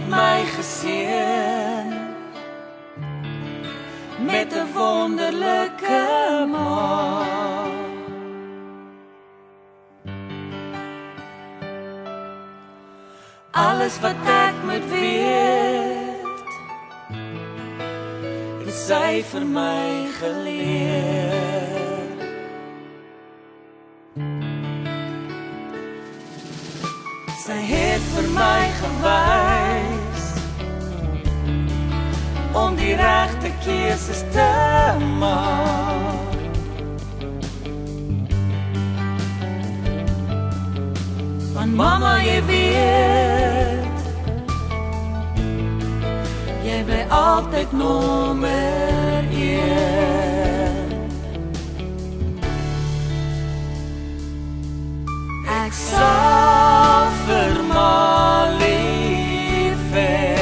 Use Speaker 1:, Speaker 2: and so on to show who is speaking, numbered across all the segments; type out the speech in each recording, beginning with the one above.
Speaker 1: het my geseën met 'n wonderlike ma. Alles wat ek moet weet, het sy vir my geleer. Sy het vir my gewys om die regte keuses te maak. Want mama, jy weet, jy bly altyd nommer 1. Ek sal vir ma lief hê,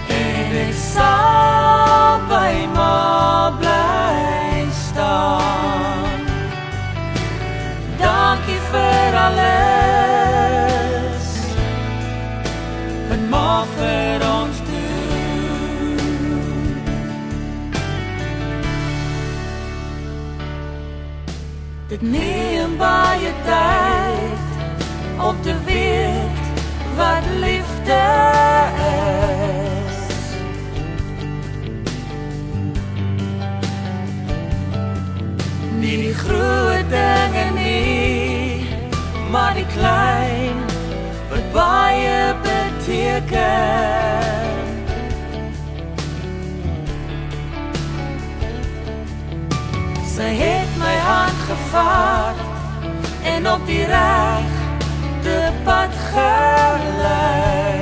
Speaker 1: en ek sal by ma bly staan. Dankie vir alles wat ma vir ons doen. Dit neem baie tyd om te weet wat liefde is. Nie die groot dinge nie, maar die klein wat baie beteken. Sy het my hand gevat en op die regte pad gelei.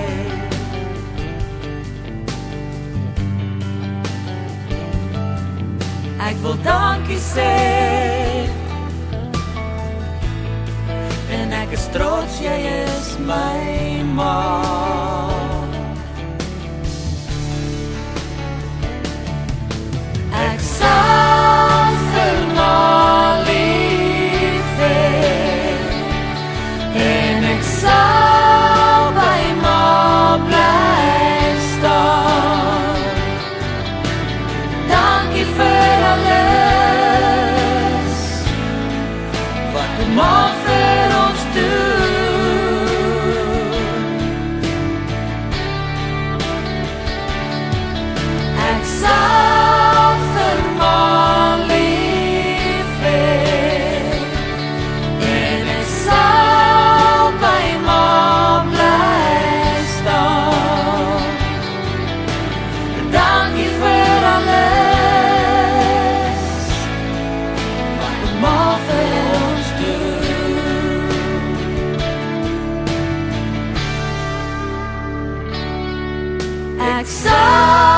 Speaker 1: Ek wil dankie sê, en ek is trots, jy is my ma. Ek sal vir ma lief hê, en ek sal by ma bly staan. Dankie vir alles wat ma vir ons doen. Ek sal vir ma lief hê, en ek sal by ma bly staan. Dankie vir alles wat ma vir ons doen. Ek sal